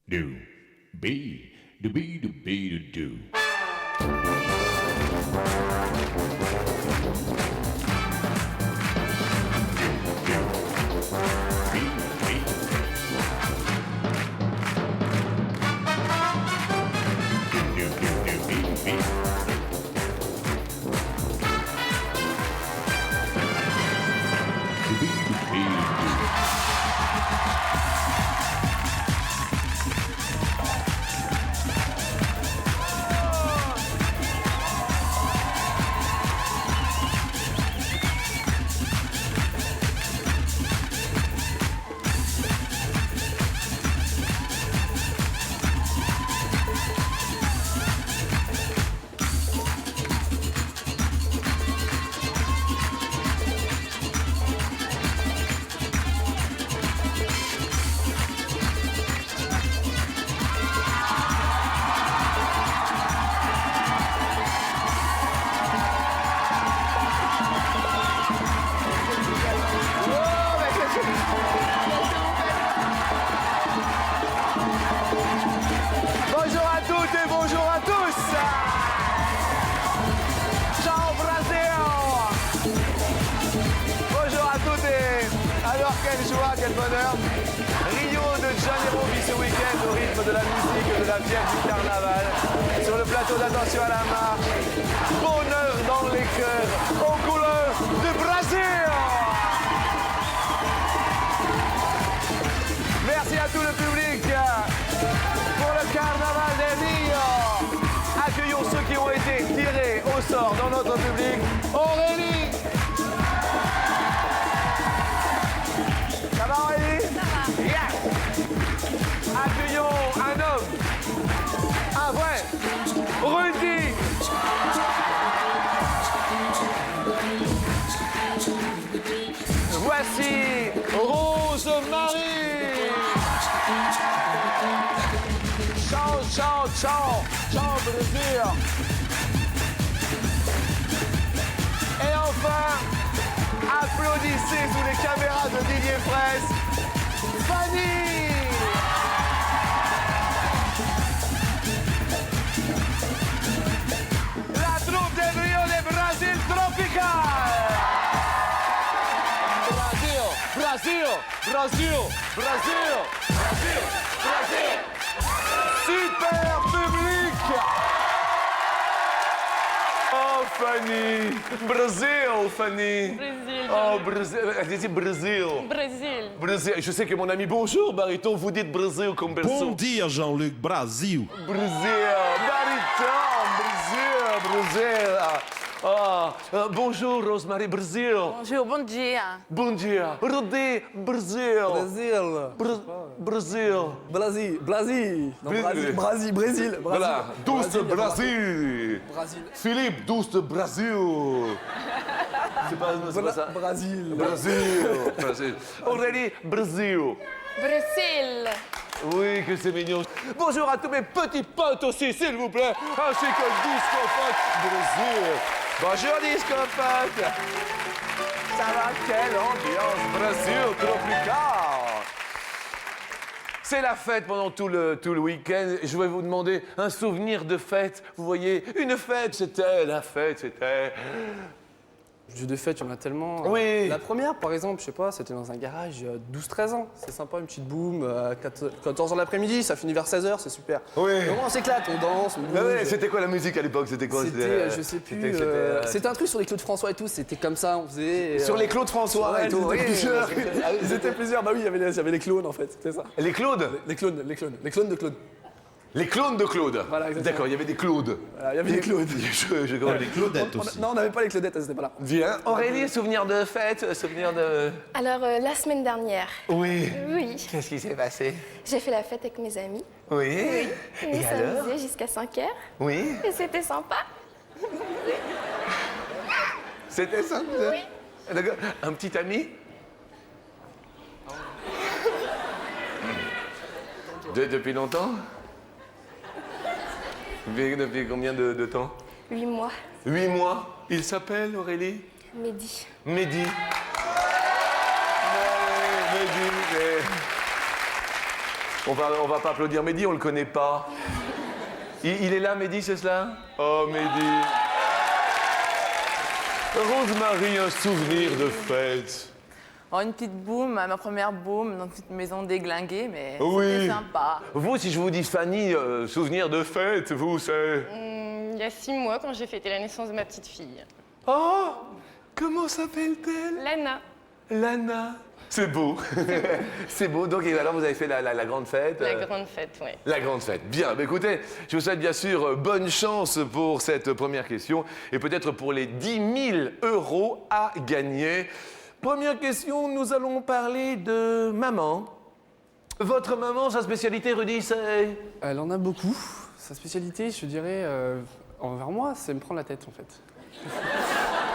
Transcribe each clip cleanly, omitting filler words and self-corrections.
do, be, do, be, do, be, do, do. Quelle joie, quel bonheur. Rio de Janeiro vit ce week-end au rythme de la musique et de la fièvre du carnaval. Sur le plateau d'Attention à la marche, bonheur dans les cœurs, aux couleurs du Brésil. Merci à tout le public pour le carnaval de Rio. Accueillons ceux qui ont été tirés au sort dans notre public. Aurélie. Ça va Aurélie? Ça va. Yes. Accueillons un homme, un vrai, Rudy. Voici Rose-Marie. Ciao, ciao, ciao, ciao Brésil. Et enfin, applaudissez sous les caméras de Didier Fraisse, Fanny. La troupe de Rio de Brasil Tropical. Brasil, Brasil, Brasil, Brasil, Brasil. Super public. Oh Fanny, Brasil, Fanny. Brésil. Oh Brasil, elle dit Brasil. Brésil. Brasil. Je sais que mon ami, bonjour Bariton, vous dites Brasil comme berceau. Bom dia, Jean-Luc. Brasil. Brasil, Bariton, Brasil, Brasil. Bonjour Rose-Marie, Brasil. Bonjour, bon dia. Bon dia. Rudy, Brasil. Brasil. Brasil. Brasil. Brasil. Non, Brasil. Brasil. Brésil. Voilà, douce de Brasil. Brasil. Brasil. Philippe, douce de Brasil. C'est pas ça. Brasil. Brasil. Aurélie, Brasil. Brésil. Oui, que c'est mignon. Bonjour à tous mes petits potes aussi, s'il vous plaît. Ainsi que Disco Pote Brésil. Bonjour Disco Pote. Ça va, quelle ambiance, Brésil tropical. C'est la fête pendant tout le week-end. Je vais vous demander un souvenir de fête. Vous voyez, une fête, c'était la fête, c'était... Jeux de fête, il y en a tellement. Oui. La première, par exemple, je sais pas, c'était dans un garage, 12-13 ans. C'est sympa, une petite boum, 14 h l'après-midi, ça finit vers 16 h, c'est super. Oui. Et on s'éclate, on danse, on bouge. Ouais, c'était quoi la musique à l'époque? C'était quoi? C'était, je sais plus, c'était un truc sur les Claude François et tout, c'était comme ça, on faisait... Sur les Claude François Ouais, et tout. ils étaient Oui. plusieurs. Ils étaient plusieurs, bah oui, il y avait les clones en fait, c'était ça. Les Claude? Les clones de Claude. Les clones de Claude. Voilà, exactement. D'accord, il y avait des Claudes. Voilà, il y avait les Claudes. Je comprends. Les Claudettes aussi. Non, on n'avait pas les Claudettes, elles étaient pas là. Viens. Aurélie, souvenir de fête, souvenir de... Alors, la semaine dernière, Oui. oui, Qu'est-ce qui s'est passé? j'ai fait la fête avec mes amis. Oui. Et Et ça alors? s'amusait jusqu'à 5 heures. Oui. Et c'était sympa. C'était ça? Oui. D'accord. Un petit ami? Depuis longtemps? Depuis combien de temps? 8 mois. 8 mois. Il s'appelle, Aurélie? Mehdi. Mehdi. Mehdi. On va pas applaudir Mehdi, on le connaît pas. Il est là, Mehdi, c'est cela? Oh, Mehdi. Rosemary, un souvenir de fête. Oh, une petite boum, ma première boum dans une petite maison déglinguée, mais Oui. c'était sympa. Vous, si je vous dis Fanny, souvenir de fête, vous, c'est... Il y a 6 mois, quand j'ai fêté la naissance de ma petite fille. Oh, comment s'appelle-t-elle? Lana. Lana. C'est beau. C'est beau. Donc, et alors, vous avez fait la grande fête? La grande fête, oui. La grande fête. Bien. Bah, écoutez, je vous souhaite bien sûr bonne chance pour cette première question et peut-être pour les 10 000 € à gagner. Première question, nous allons parler de maman. Votre maman, sa spécialité, Rudy, c'est... Elle en a beaucoup. Sa spécialité, je dirais, envers moi, c'est me prendre la tête, en fait.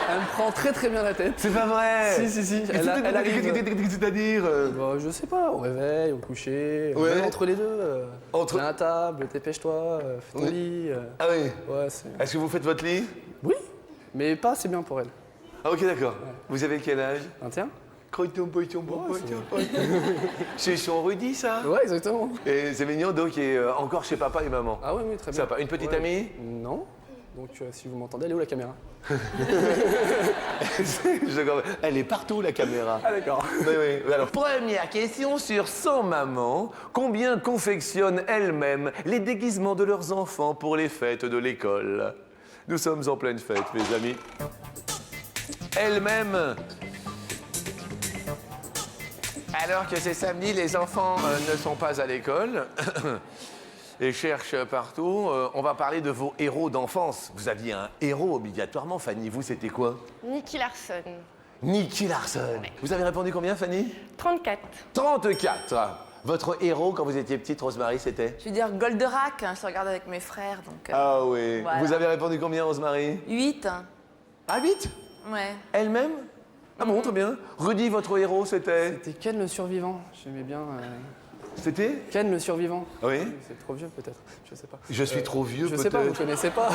Elle me prend très très bien la tête. C'est pas vrai. Si. Elle arrive... C'est-à-dire Bah, je sais pas, au réveil, au coucher, Ouais. même entre les deux. Entre- Viens à table, dépêche-toi, fais ton Oui. lit. Ah oui. Ouais, c'est... Est-ce que vous faites votre lit? Oui, mais pas assez bien pour elle. Ah ok, d'accord. Vous avez quel âge? 21? C'est son Rudy, ça? Ouais, exactement. Et c'est mignon, donc, il est encore chez papa et maman. Ah oui, très bien. Sympa. Une petite Ouais. amie? Non. Donc, si vous m'entendez, elle est où la caméra? Elle est partout, la caméra. Ah d'accord. Oui. Alors, première question sur son maman. Combien confectionnent elles-mêmes les déguisements de leurs enfants pour les fêtes de l'école? Nous sommes en pleine fête, mes amis. Elles-mêmes. Alors que c'est samedi, les enfants ne sont pas à l'école et cherchent partout. On va parler de vos héros d'enfance. Vous aviez un héros obligatoirement, Fanny. Vous, c'était quoi? Nicky Larson. Nicky Larson. Vous avez répondu combien, Fanny? 34. 34. Votre héros, quand vous étiez petite, Rosemary, c'était? Je veux dire Goldorak, hein, je regarde avec mes frères, donc... Ah oui. voilà. Vous avez répondu combien, Rosemary? 8. Ah, 8? Ouais. Elle-même? Ah bon, très bien. Rudy, votre héros, c'était? C'était Ken le survivant. J'aimais bien. C'était? Ken le survivant. Oui. C'est trop vieux peut-être. Je sais pas. Je suis trop vieux, Je peut-être. sais pas, vous connaissez pas.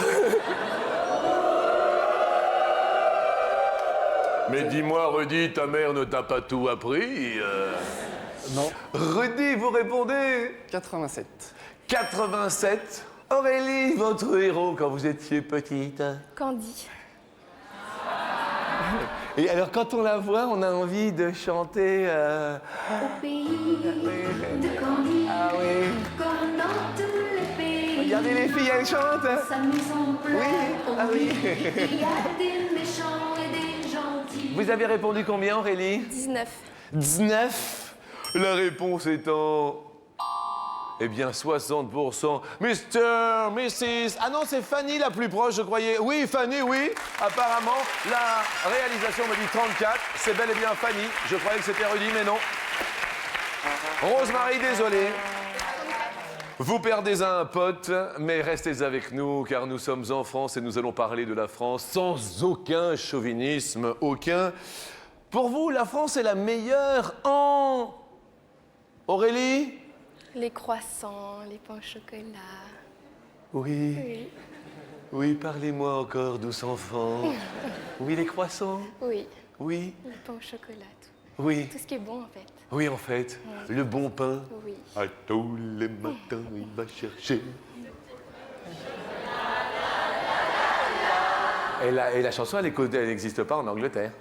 Mais dis-moi, Rudy, ta mère ne t'a pas tout appris Non. Rudy, vous répondez? 87. 87. Aurélie, votre héros quand vous étiez petite? Candy. Et alors, quand on la voit, on a envie de chanter... Au pays de Candy, Ah oui. comme dans tous les pays. Regardez les filles, elles chantent. Sa maison pleure. Oui, ah oui. Il y a des méchants et des gentils. Vous avez répondu combien, Aurélie? 19. 19. La réponse étant... Eh bien, 60%. Mr., Mrs. Ah non, c'est Fanny la plus proche, je croyais. Oui, Fanny, oui. Apparemment, la réalisation me dit 34. C'est bel et bien Fanny. Je croyais que c'était Rudy, mais non. Rosemary, désolé. Vous perdez un pote, mais restez avec nous, car nous sommes en France et nous allons parler de la France sans aucun chauvinisme, aucun. Pour vous, la France est la meilleure en... Aurélie? Les croissants, les pains au chocolat. Oui. Oui. Oui, parlez-moi encore, douce enfant. Oui, les croissants? Oui. Oui. Les pains au chocolat, tout. Oui. Tout ce qui est bon en fait. Oui, en fait. Le bon pain. Oui. À tous les matins, il va chercher. Et la chanson, elle n'existe pas en Angleterre.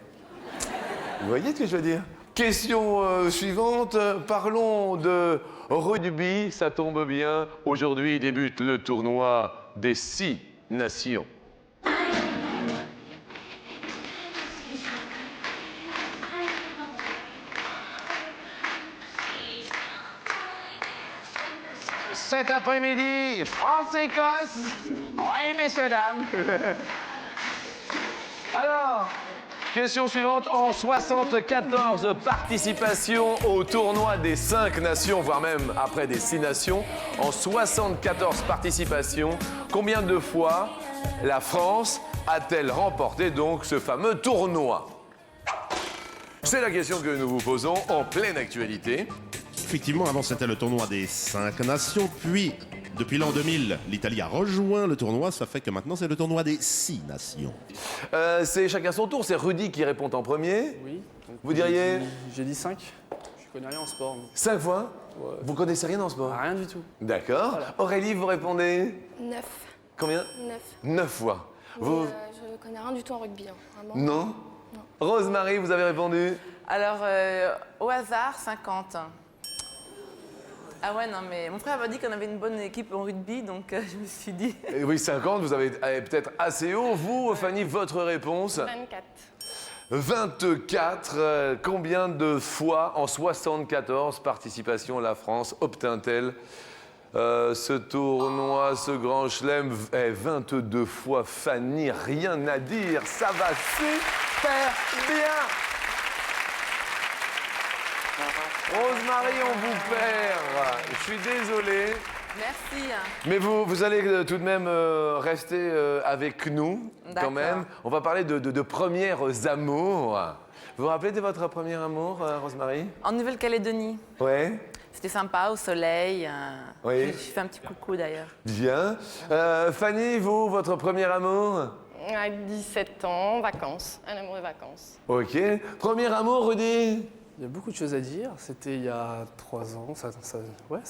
Vous voyez ce que je veux dire? Question suivante. Parlons de rugby. Ça tombe bien. Aujourd'hui débute le tournoi des 6 nations. Cet après-midi, France-Écosse. Oui, messieurs, dames. Alors, question suivante. En 74 participations au tournoi des 5 nations, voire même après des 6 nations, en 74 participations, combien de fois la France a-t-elle remporté donc ce fameux tournoi? C'est la question que nous vous posons en pleine actualité. Effectivement, avant c'était le tournoi des 5 nations, puis depuis l'an 2000, l'Italie a rejoint le tournoi, ça fait que maintenant c'est le tournoi des 6 nations. C'est chacun son tour, c'est Rudy qui répond en premier. Oui. Donc, Vous diriez J'ai dit 5. Je connais rien en sport. Donc. 5 fois? Vous connaissez rien en sport? Rien du tout. D'accord. Aurélie, vous répondez 9. combien? 9. 9 fois. Mais, Vous... je connais rien du tout en rugby, hein, vraiment. Non? Rosemary, vous avez répondu? Alors, au hasard, 50. Ah ouais, non, mais mon frère m'a dit qu'on avait une bonne équipe en rugby, donc je me suis dit... Eh oui, 50, vous avez peut-être assez haut. Vous, Fanny, votre réponse? 24. 24. Combien de fois en 74 participations la France obtint-elle ce tournoi, ce grand chelem? 22 fois, Fanny, rien à dire. Ça va super bien. Rosemary, on vous perd. Je suis désolé. Merci. Mais vous allez tout de même rester avec nous, quand D'accord. même. On va parler de premières amours. Vous vous rappelez de votre premier amour, Rosemary? En Nouvelle-Calédonie. Ouais, C'était sympa, au soleil. Oui. Je fais un petit coucou d'ailleurs. bien. Fanny, vous, votre premier amour? À 17 ans, vacances. Un amour de vacances. Ok. Premier amour, Rudy? Il y a beaucoup de choses à dire. C'était il y a 3 ans. Ça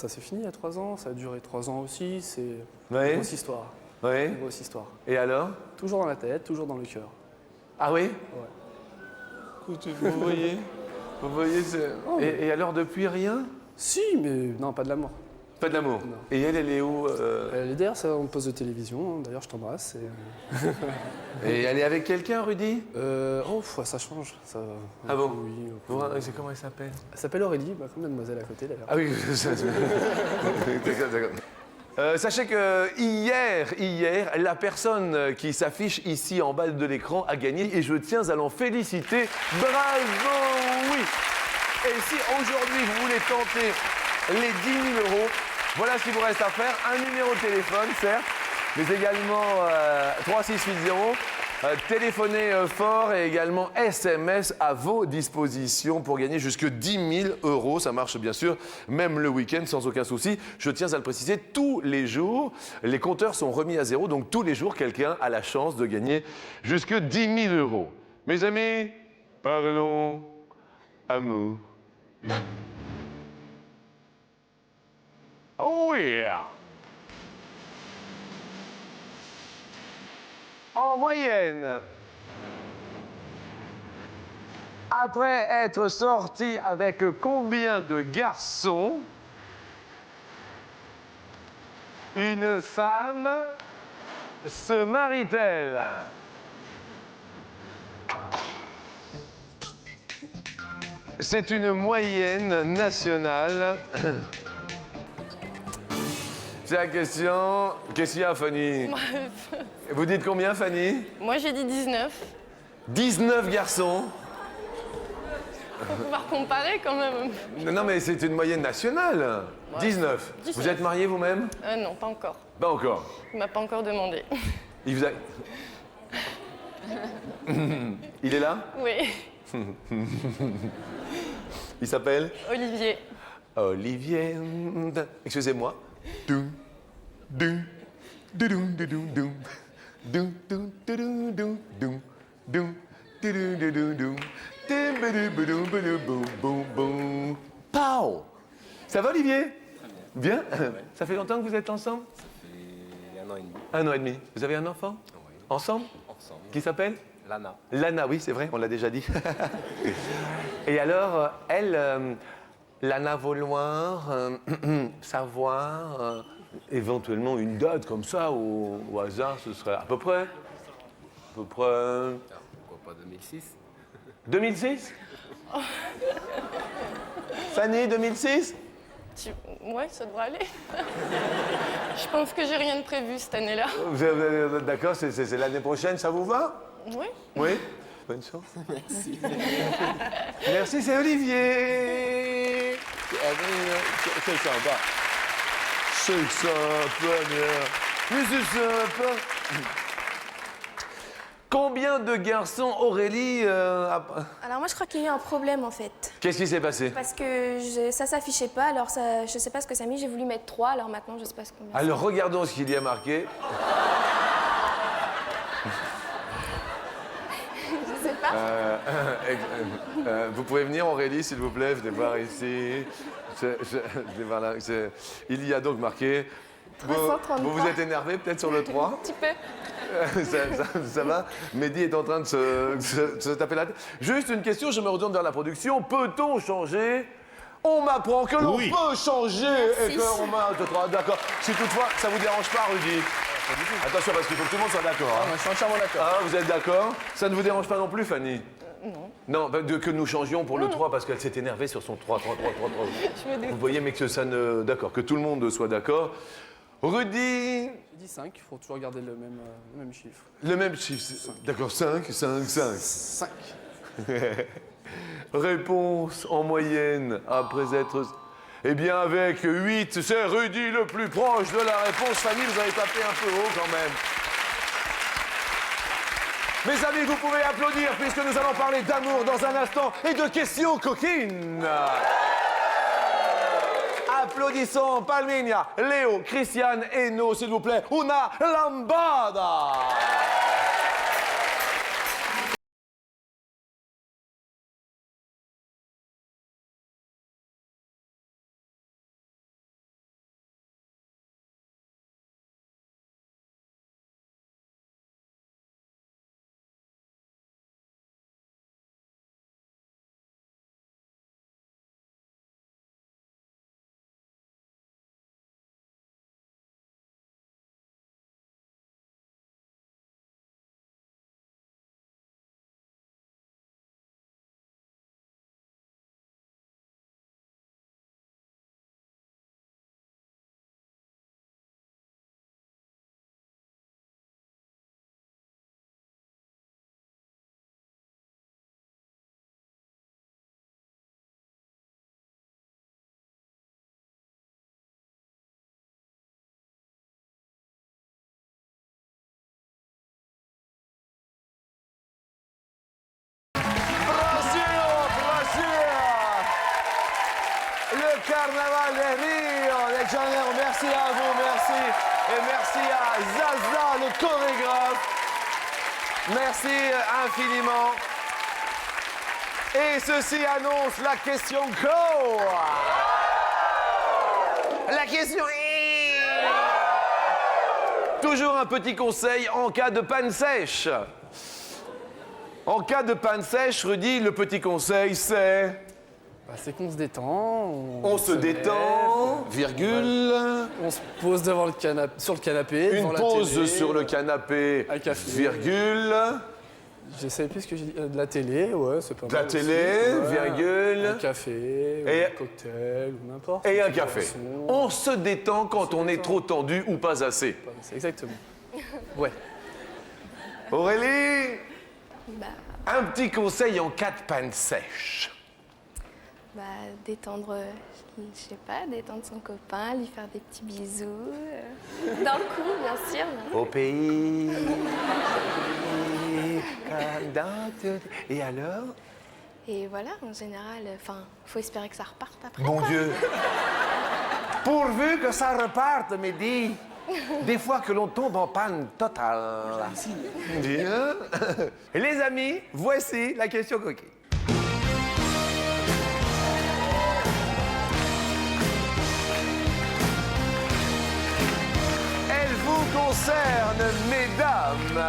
s'est fini il y a 3 ans. Ça a duré 3 ans aussi. C'est une Oui. grosse histoire. Oui. Une grosse histoire. Et alors? Toujours dans la tête, toujours dans le cœur. Ah oui? Ouais. Écoute, vous voyez? Vous voyez, et alors, depuis, rien? Si, mais non, pas de l'amour. Pas de l'amour. Non. Et elle est où? Elle est derrière, c'est un poste de télévision. D'ailleurs, je t'embrasse. Et elle est avec quelqu'un, Rudy? Ça change. Ça, Ah bon? Oui. C'est comment elle s'appelle? Elle s'appelle Aurélie, comme mademoiselle à côté d'ailleurs. Ah oui, d'accord, d'accord. Sachez que hier, la personne qui s'affiche ici en bas de l'écran a gagné et je tiens à l'en féliciter. Bravo, oui. Et si aujourd'hui vous voulez tenter les 10 000 euros, voilà ce qu'il vous reste à faire. Un numéro de téléphone, certes, mais également 3680. Téléphonez fort et également SMS à vos dispositions pour gagner jusque 10 000 euros. Ça marche bien sûr, même le week-end sans aucun souci. Je tiens à le préciser, tous les jours, les compteurs sont remis à zéro. Donc tous les jours, quelqu'un a la chance de gagner jusque 10 000 euros. Mes amis, parlons amour. Oh yeah! En moyenne, après être sorti avec combien de garçons une femme se marie-t-elle? C'est une moyenne nationale. C'est la question. Qu'est-ce qu'il y a, Fanny? Vous dites combien, Fanny? Moi, j'ai dit 19. 19 garçons. Faut pouvoir comparer quand même. Non, mais c'est une moyenne nationale. 19. 19. Vous êtes marié vous-même? Non, pas encore. Pas encore. Il m'a pas encore demandé. Il vous a... Il est là? Oui. Il s'appelle? Olivier. Olivier. Excusez-moi. Doum, doum, doum, doum, doum, doum. Doum, doum, doum, doum, doum, doum, doum, doum, doum, doum. Doum, badoum, badoum, badoum, boum, boum, boum. Pow! Ça va, Olivier? Bien. Ça fait longtemps que vous êtes ensemble? Ça fait 1 an et demi. 1 an et demi. Vous avez un enfant? Oui. Ensemble? Ensemble. Qui s'appelle? Lana. Lana, oui, c'est vrai, on l'a déjà dit. Et alors, elle, Lana Vauloir, savoir, éventuellement une date comme ça, au hasard, ce serait à peu près? À peu près... Alors, pourquoi pas 2006? 2006? Fanny, 2006? Ouais, ça devrait aller. Je pense que j'ai rien de prévu cette année-là. D'accord, c'est l'année prochaine, ça vous va? Oui. Oui? Bonne chance. Merci. Merci, c'est Olivier. C'est sympa. C'est sympa, mais c'est sympa. Combien de garçons, Aurélie Alors moi, je crois qu'il y a eu un problème en fait. Qu'est-ce qui s'est passé? Parce que ça s'affichait pas, alors ça, je sais pas ce que ça a mis, j'ai voulu mettre 3, alors maintenant je sais pas ce combien. Alors regardons ce qu'il y a marqué. Je sais pas. Vous pouvez venir, Aurélie, s'il vous plaît, venez voir ici. Voilà, il y a donc marqué... Vous 333. vous êtes énervé peut-être sur le 3? Un petit peu. Ça va? Mehdi est en train de se taper la tête. Juste une question, je me retourne vers la production. Peut-on changer? On m'apprend que l'on Oui. peut changer et qu'on marche de 3. D'accord. Si toutefois, ça vous dérange pas, Rudy? Attention, parce qu'il faut que tout le monde soit d'accord. Hein. Je suis entièrement d'accord. Ah, vous êtes d'accord? Ça ne vous dérange pas non plus, Fanny? Non. Non, que nous changions pour le 3 parce qu'elle s'est énervée sur son 3. Je me doute. Vous voyez, mais que ça ne... D'accord, que tout le monde soit d'accord. Rudy, J'ai dit 5, il faut toujours garder le même chiffre. le même chiffre. D'accord, 5. 5. Réponse en moyenne après être... Eh bien, avec 8, c'est Rudy le plus proche de la réponse. Fanny, vous avez tapé un peu haut quand même. Mes amis, vous pouvez applaudir puisque nous allons parler d'amour dans un instant et de questions coquines. Applaudissons Palminia, Léo, Christiane, Eno, s'il vous plaît. Una lambada. Le carnaval de Rio de Janeiro. Merci à vous, merci. Et merci à Zaza, le chorégraphe. Merci infiniment. Et ceci annonce la question go. La question est... Toujours un petit conseil en cas de panne sèche. En cas de panne sèche, Rudy, le petit conseil, c'est... Bah, c'est qu'on se détend. On se détend, virgule. On se pose devant sur le canapé. Une devant la pause télé. sur le canapé, Un café. virgule. Je savais plus ce que j'ai dit. De la télé, ouais, c'est pas De mal. la télé, aussi. Ouais, virgule. Un café, ou Et- un cocktail, ou n'importe. Et un Une café. boisson. On se détend quand on est trop tendu ou pas assez. C'est exactement. Ouais. Aurélie, Bah, un petit conseil en cas de panne sèche. bah, détendre, je sais pas, détendre son copain, lui faire des petits bisous. Dans le cou, bien sûr. Au pays. Et alors? Et voilà, en général, enfin, faut espérer que ça reparte après. Mon quoi. Dieu. Pourvu que ça reparte, Mehdi. Des fois que l'on tombe en panne totale. Bien. Les amis, voici la question coquine. Elle vous concerne, mesdames.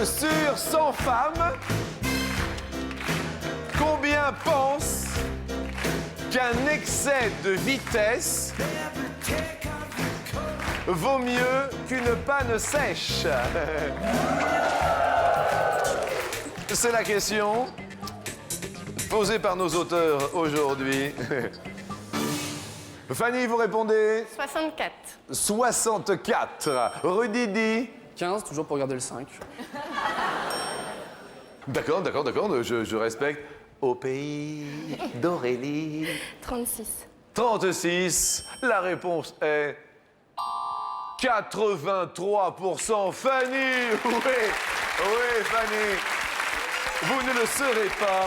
Sur 100 femmes, combien pensent qu'un excès de vitesse vaut mieux qu'une panne sèche? C'est la question posée par nos auteurs aujourd'hui. Fanny, vous répondez 64. 64. Rudy dit 15, toujours pour garder le 5. D'accord, je respecte. Au pays d'Aurélie. 36. 36. La réponse est 83%. Fanny, oui, Fanny. Vous ne le serez pas.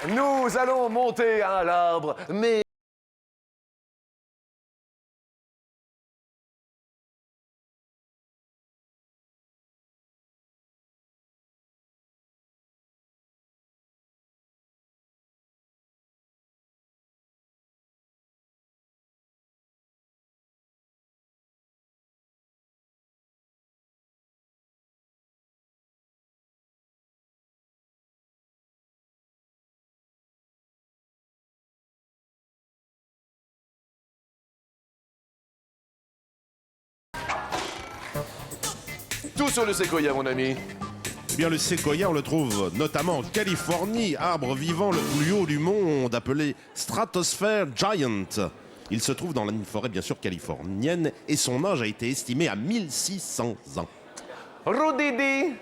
Nous allons monter à l'arbre, mais tout sur le séquoia, mon ami. Eh bien, le séquoia, on le trouve notamment en Californie, arbre vivant le plus haut du monde, appelé Stratosphere Giant. Il se trouve dans une forêt, bien sûr, californienne, et son âge a été estimé à 1600 ans. Rodidi.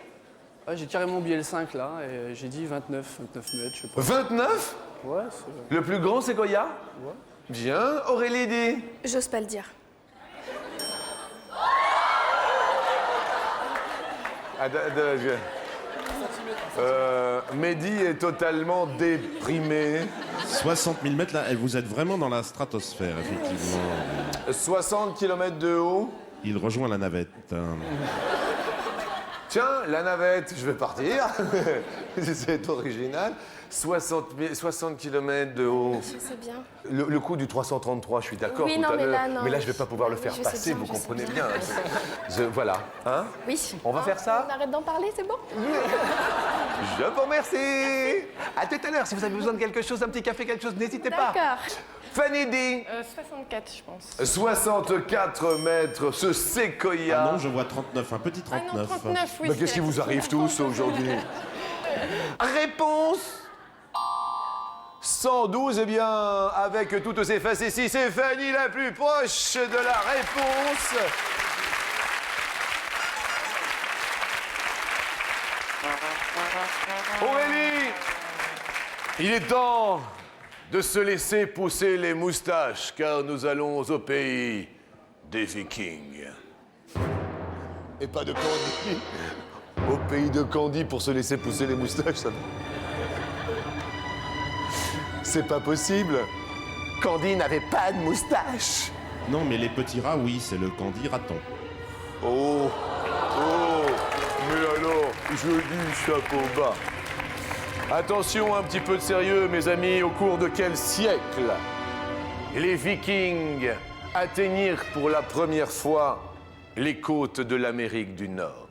Ah, j'ai carrément oublié le 5 là, et j'ai dit 29 mètres, je sais pas. 29? Ouais, c'est... Le plus grand séquoia? Ouais. Bien. Aurélie dit. J'ose pas le dire. Mehdi est totalement déprimé. 60 000 mètres, là, vous êtes vraiment dans la stratosphère, effectivement. 60 km de haut. Il rejoint la navette. Tiens, la navette, je vais partir. C'est original. 60 km de haut. Je sais bien. Le coup du 333, je suis d'accord Oui, tout non, à mais l'heure. là, non. Mais là, je vais pas pouvoir le faire Je sais passer, bien, vous je sais comprenez bien. bien. Voilà. Hein? Oui. On va faire ça? On arrête d'en parler, c'est bon? Je vous remercie. À tout à l'heure. Si vous avez besoin de quelque chose, un petit café, quelque chose, n'hésitez pas. D'accord. Fanny dit. 64, je pense. 64 mètres, ce séquoia. Ah non, je vois 39, un petit Ah 39. non, 39, oui. Mais qu'est-ce qui vous arrive tous aujourd'hui? Réponse 112, eh bien, avec toutes ces facéties, c'est Fanny la plus proche de la réponse. Aurélie, il est temps de se laisser pousser les moustaches, car nous allons au pays des Vikings. Et pas de Candy. Au pays de Candy pour se laisser pousser les moustaches, ça... C'est pas possible. Candy n'avait pas de moustache. Non, mais les petits rats, oui, c'est le candy raton. Oh, mais alors, je dis chapeau bas. Attention, un petit peu de sérieux, mes amis, au cours de quel siècle les Vikings atteignirent pour la première fois les côtes de l'Amérique du Nord?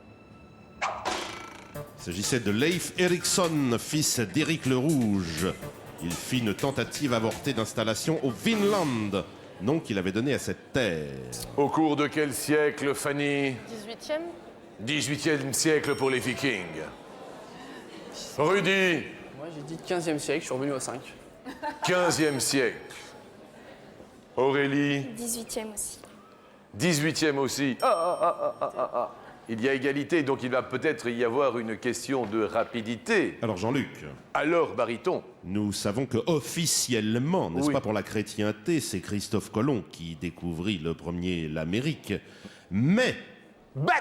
Il s'agissait de Leif Erikson, fils d'Éric le Rouge. Il fit une tentative avortée d'installation au Vinland, nom qu'il avait donné à cette terre. Au cours de quel siècle, Fanny? 18e. 18e siècle pour les Vikings. Rudy, Moi, j'ai dit 15e siècle, je suis revenu au 5. 15e siècle. Aurélie, 18e aussi. 18e aussi. Il y a égalité, donc il va peut-être y avoir une question de rapidité. Alors Jean-Luc, Alors, baryton. nous savons que officiellement, n'est-ce Oui. pas pour la chrétienté, c'est Christophe Colomb qui découvrit le premier l'Amérique. Mais Bat!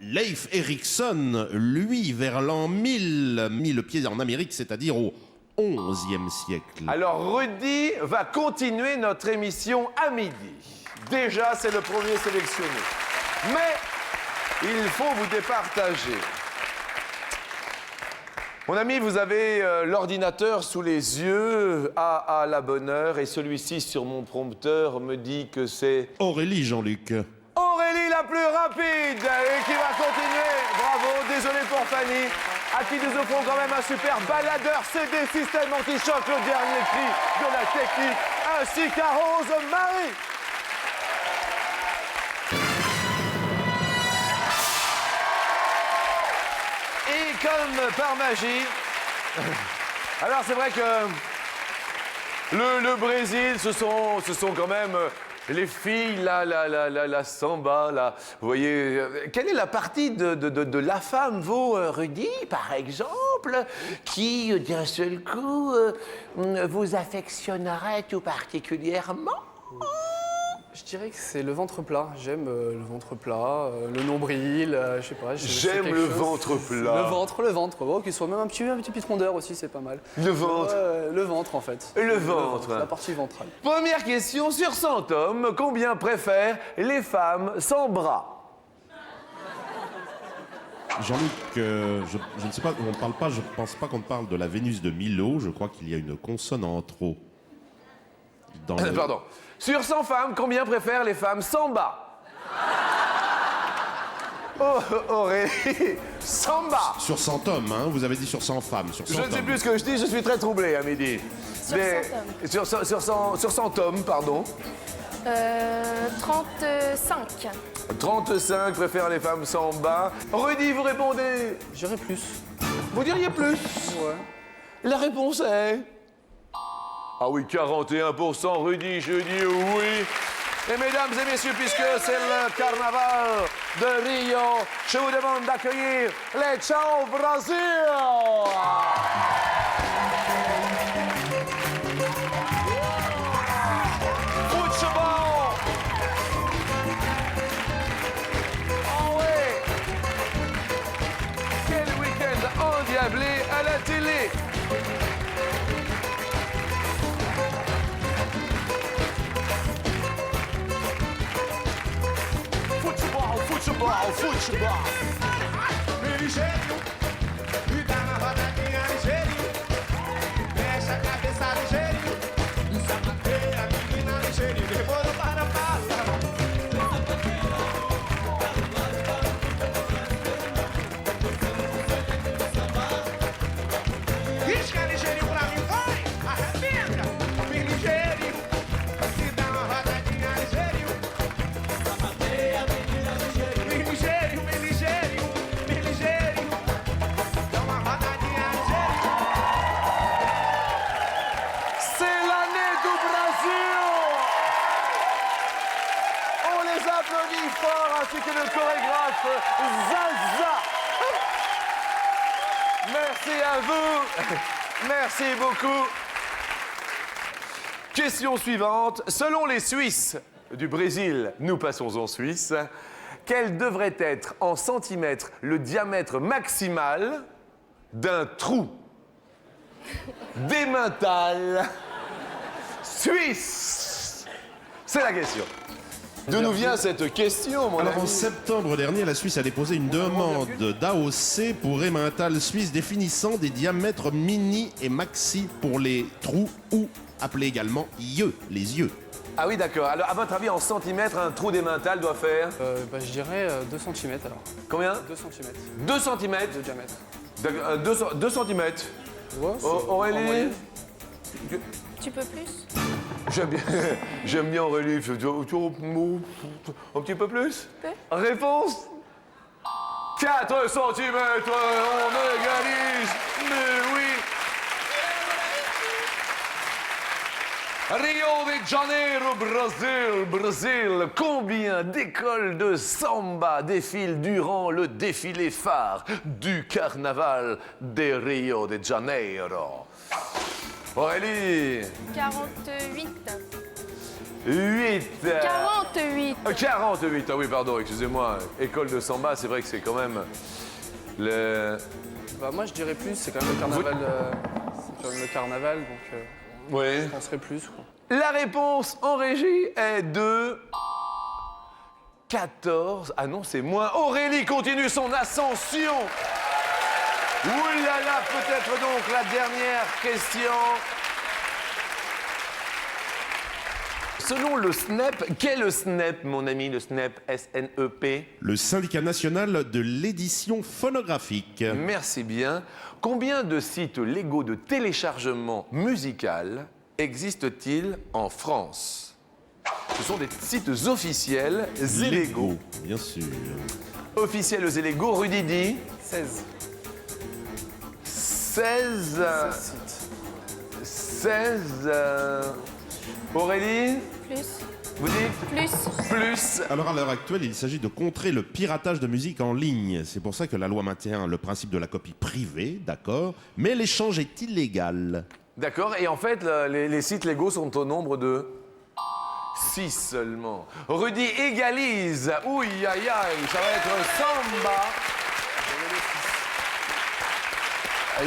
Leif Erikson, lui, vers l'an 1000, mit le pied en Amérique, c'est-à-dire au XIe siècle. Alors, Rudy va continuer notre émission à midi. Déjà, c'est le premier sélectionné. Mais il faut vous départager. Mon ami, vous avez l'ordinateur sous les yeux à la bonne heure et celui-ci sur mon prompteur me dit que c'est Aurélie, Jean-Luc. Aurélie la plus rapide et qui va continuer. Bravo, désolé pour Fanny, à qui nous offrons quand même un super baladeur CD système anti-choc, le dernier cri de la technique, ainsi qu'à Rose Marie. Et comme par magie, alors c'est vrai que le Brésil, ce sont quand même les filles, la samba, là. Vous voyez, quelle est la partie de la femme, vous, Rudy, par exemple, qui, d'un seul coup, vous affectionnerait tout particulièrement? Je dirais que c'est le ventre plat. J'aime le ventre plat, le nombril, je sais pas. J'aime le ventre plat. Le ventre. Oh, qu'il soit même un petit peu rondeur aussi, c'est pas mal. Le ventre. Le ventre, en fait. Le ventre. La partie ventrale. Première question, sur 100 hommes, combien préfèrent les femmes sans bras? Jean-Luc, je ne sais pas, on parle pas, je pense pas qu'on parle de la Vénus de Milo, je crois qu'il y a une consonne en trop. Dans le- Pardon. Sur 100 femmes, combien préfèrent les femmes sans bas? Oh, Aurélie, sans bas. Sur 100 hommes, hein, vous avez dit sur 100 femmes, sur 100 Je ne sais hommes. plus ce que je dis, je suis très troublé à midi. Sur 100 hommes. Sur 100 hommes, pardon. 35. 35, préfèrent les femmes samba. Rudy, vous répondez. J'irai plus. Vous diriez plus. Ouais. La réponse est... Ah oui, 41%, Rudy, je dis oui. Et mesdames et messieurs, puisque c'est le carnaval de Rio, je vous demande d'accueillir les Ciao Brasil. Football. Oh oui. Quel week-end endiablé à la télé. Futebol, futebol. Ligeirinho, e dá na rodadinha ligeirinho. Mexe a cabeça ligeirinho. Sapateia a menina ligeirinho. Depois para passa. Risca ligeirinho pra mim, vai, arrebenta. Vem ligeirinho, e dá uma rodadinha ligeirinho. Sapateia a menina ligeirinho. Vem ligeirinho, vem ligeirinho, vem ligeirinho. Dá uma rodadinha ligeirinho. C'est l'année du Brésil. On les applaudit fort ainsi que le chorégraphe Zaza. Merci à vous. Merci beaucoup. Question suivante. Selon les Suisses du Brésil, nous passons en Suisse, quel devrait être en centimètres le diamètre maximal d'un trou d'émental suisse? C'est la question. D'où nous vient cette question, mon Alors en ami? septembre dernier, la Suisse a déposé une demande d'AOC pour Emmental suisse définissant des diamètres mini et maxi pour les trous ou appelés également yeux, les yeux. Ah oui, d'accord. Alors, à votre avis, en centimètres, un trou d'émental doit faire Je dirais 2 cm alors. combien? 2 cm 2 cm. de diamètre. 2 cm. Ouais, c'est en Aurélie? moyenne. Tu peux plus? J'aime bien Aurélie. Un petit peu plus? Réponse? 4 cm. On égalise. Mais oui. Rio de Janeiro, Brésil. Combien d'écoles de samba défilent durant le défilé phare du carnaval de Rio de Janeiro? Aurélie? 48. 8. 48. 48, ah oui, pardon, excusez-moi. École de samba, c'est vrai que c'est quand même le... Bah, moi je dirais plus, c'est quand même le carnaval. C'est quand même le carnaval, donc Oui. je penserais plus. Quoi. La réponse en régie est de 14. Ah non, c'est moins. Aurélie continue son ascension. Ouh là là, peut-être donc la dernière question. Selon le SNEP, qu'est le SNEP, mon ami, le SNEP, S-N-E-P? Le syndicat national de l'édition phonographique. Merci bien. Combien de sites légaux de téléchargement musical existent-ils en France? Ce sont des sites officiels et légaux. Bien sûr. Officiels et légaux, Rudy dit 16. 16. 16 sites. 16. Aurélie? Plus. Vous dites? Plus. Plus. Alors à l'heure actuelle, il s'agit de contrer le piratage de musique en ligne. C'est pour ça que la loi maintient le principe de la copie privée, d'accord, mais l'échange est illégal. D'accord, et en fait, les sites légaux sont au nombre de 6 seulement. Rudy égalise. Ouïe, aïe, aïe, ça va être samba.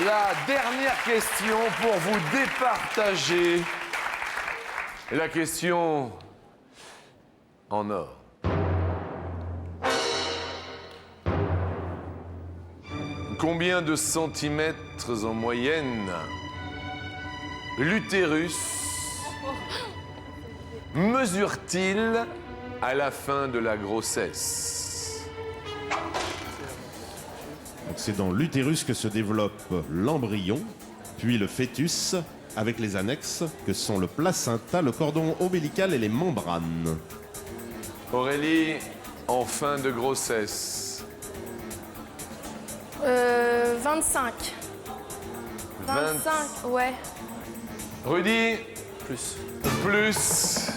La dernière question pour vous départager. La question en or. Combien de centimètres en moyenne l'utérus mesure-t-il à la fin de la grossesse? Donc c'est dans l'utérus que se développe l'embryon, puis le fœtus avec les annexes que sont le placenta, le cordon ombilical et les membranes. Aurélie, en fin de grossesse. 25. 25, ouais. Rudy, Plus. plus.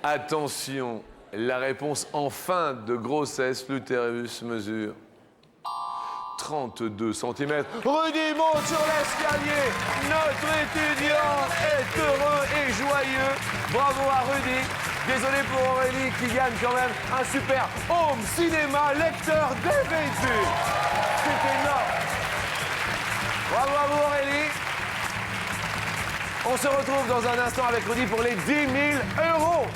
Attention, la réponse en fin de grossesse, l'utérus mesure 32 cm. Rudy monte sur l'escalier. Notre étudiant est heureux et joyeux. Bravo à Rudy. Désolé pour Aurélie qui gagne quand même un super home cinéma lecteur DVD. C'est énorme. Bravo à vous Aurélie. On se retrouve dans un instant avec Rudy pour les 10 000 euros.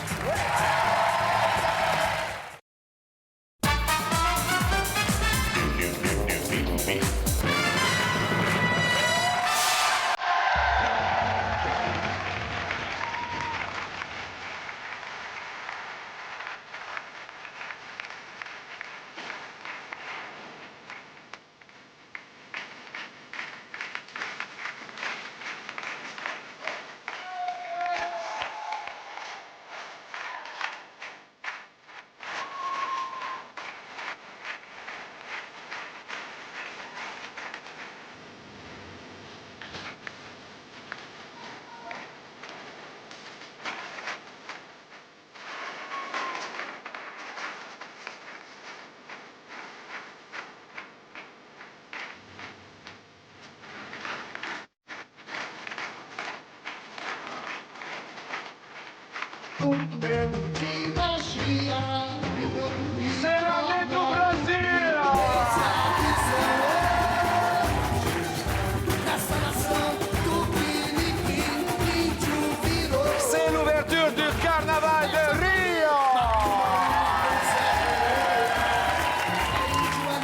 C'est l'année du Brésil. C'est l'ouverture du carnaval de Rio.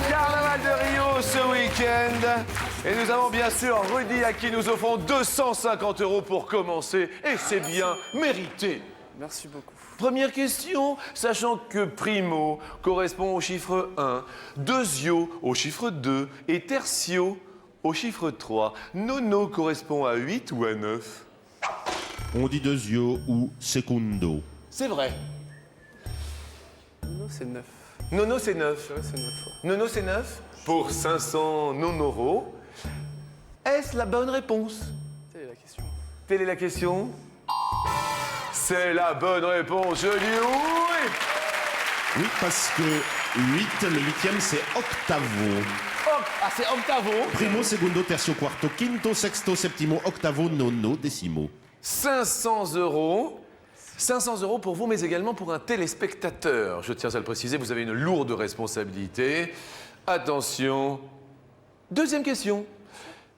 Carnaval de Rio ce week-end. Et nous avons bien sûr Rudy à qui nous offrons 250 euros pour commencer. Et c'est bien mérité. Merci beaucoup. Première question, sachant que primo correspond au chiffre 1, deuxio au chiffre 2 et tertio au chiffre 3, nono correspond à 8 ou à 9? On dit deuxio ou secundo. C'est vrai. Non, c'est 9. Nono c'est 9. C'est vrai, c'est 9. Ouais. Nono c'est 9 pour 500 non-euros. Est-ce la bonne réponse? Telle est la question. Telle est la question. C'est la bonne réponse, je dis oui. Oui, parce que 8, le 8e, c'est octavo. Ah, c'est octavo. Primo, secondo, tertio, quarto, quinto, sexto, septimo, octavo, nono, decimo. 500 euros. 500 euros pour vous, mais également pour un téléspectateur. Je tiens à le préciser, vous avez une lourde responsabilité. Attention. Deuxième question.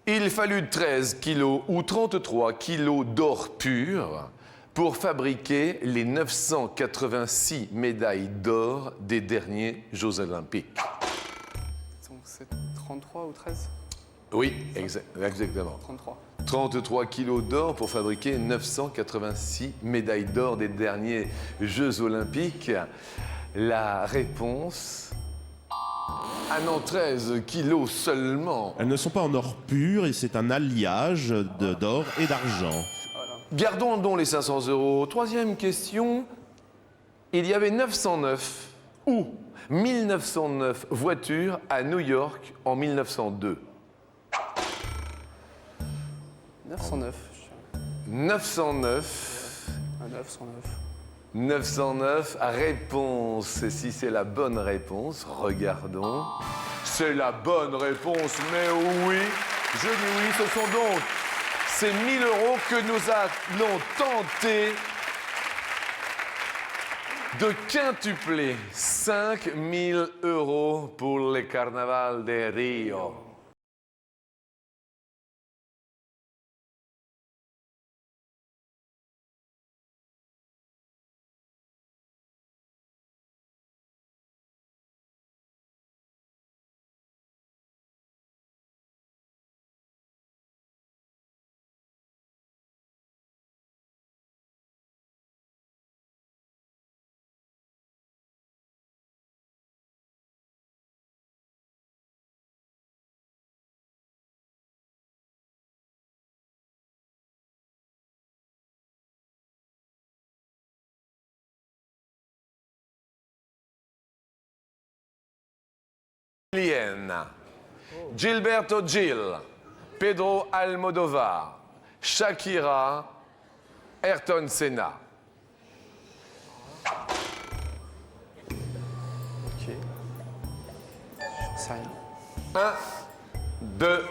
Il fallut 13 kilos ou 33 kilos d'or pur pour fabriquer les 986 médailles d'or des derniers Jeux Olympiques. Donc c'est 33 ou 13? Oui, exactement. 33. 33 kilos d'or pour fabriquer 986 médailles d'or des derniers Jeux Olympiques. La réponse... Ah non, 13 kilos seulement. Elles ne sont pas en or pur et c'est un alliage d'or et d'argent. Gardons donc les 500 euros. Troisième question. Il y avait 909 ou 1909 voitures à New York en 1902. 909. 909. Un 909. 909, réponse. Si c'est la bonne réponse, regardons. C'est la bonne réponse, mais oui. Je dis oui, ce sont donc ces 1000 euros que nous allons tenter de quintupler. 5000 euros pour le carnaval de Rio. Gilberto Gil, Pedro Almodovar, Shakira, Ayrton Senna. Ok. J'en sais rien. 1, 2,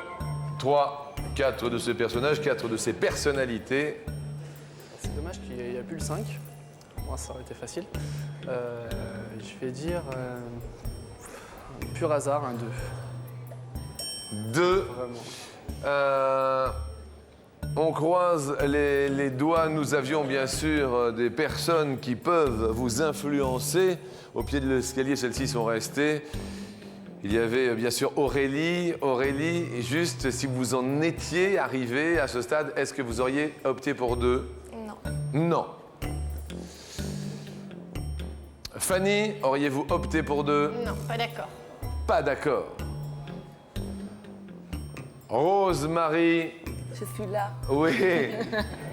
3, 4 de ces personnages, 4 de ces personnalités. C'est dommage qu'il n'y a plus le 5. Moi, ça aurait été facile. Je vais dire pur hasard, un 2. 2. Vraiment. On croise les doigts. Nous avions bien sûr des personnes qui peuvent vous influencer. Au pied de l'escalier, celles-ci sont restées. Il y avait bien sûr Aurélie. Aurélie, juste si vous en étiez arrivé à ce stade, est-ce que vous auriez opté pour 2? Non. Non. Fanny, auriez-vous opté pour 2? Non, pas d'accord. Pas d'accord. Rose-Marie, Je suis là. oui.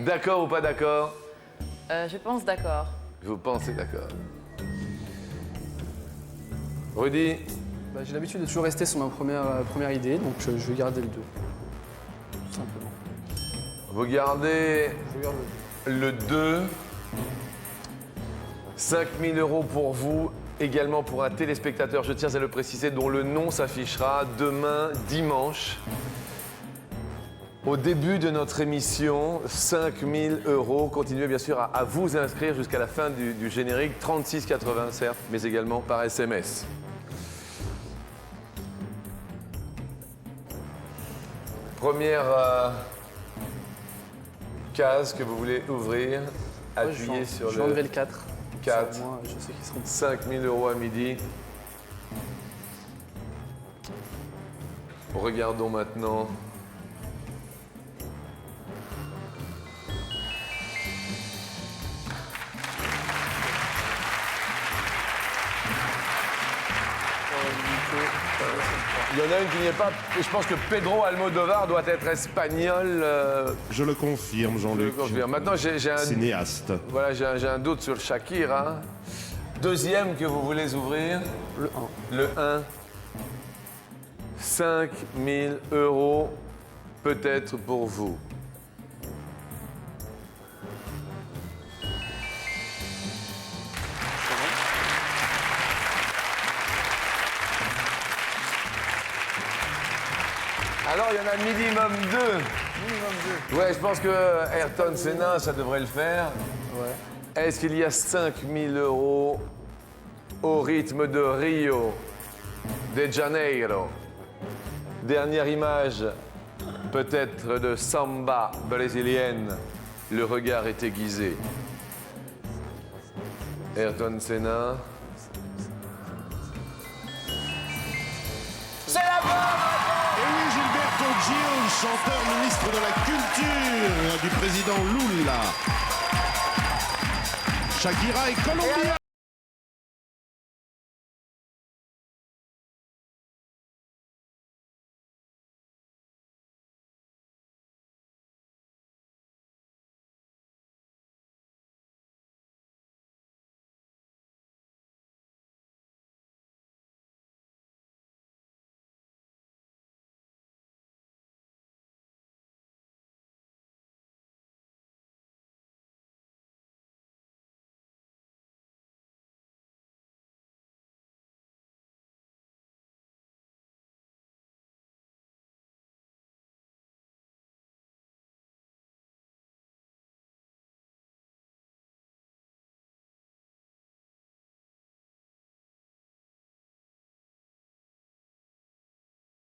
D'accord ou pas d'accord? Je pense d'accord. Vous pensez d'accord. Rudy, Bah, j'ai l'habitude de toujours rester sur ma première idée, donc je vais garder le 2. Tout simplement. vous gardez Je garde le 2. le 2. 5 000 € pour vous, également pour un téléspectateur, je tiens à le préciser, dont le nom s'affichera demain, dimanche. Au début de notre émission, 5 000 €. Continuez bien sûr à vous inscrire jusqu'à la fin du générique, 36,80 certes, mais également par SMS. Première case que vous voulez ouvrir, appuyez sur Je vais le enlever le 4. 4. Sur moi, je sais qu'ils seront. 5 000 € à midi. Regardons maintenant. Il y en a une qui n'y est pas. Je pense que Pedro Almodovar doit être espagnol. Je le confirme, Je le Jean-Luc. confirme. Maintenant, j'ai un. Cinéaste. Voilà, j'ai un doute sur Shakira. Deuxième que vous voulez ouvrir. Le 1. Le 1. 5 000 € peut-être pour vous. Alors, il y en a minimum 2. Ouais, je pense que Ayrton Senna, ça devrait le faire. Ouais. Est-ce qu'il y a 5 000 € au rythme de Rio de Janeiro? Dernière image, peut-être de samba brésilienne. Le regard est aiguisé. Ayrton Senna. C'est la bonne! Et oui, Gilberto Gil, chanteur ministre de la Culture du président Lula. Shakira est colombienne.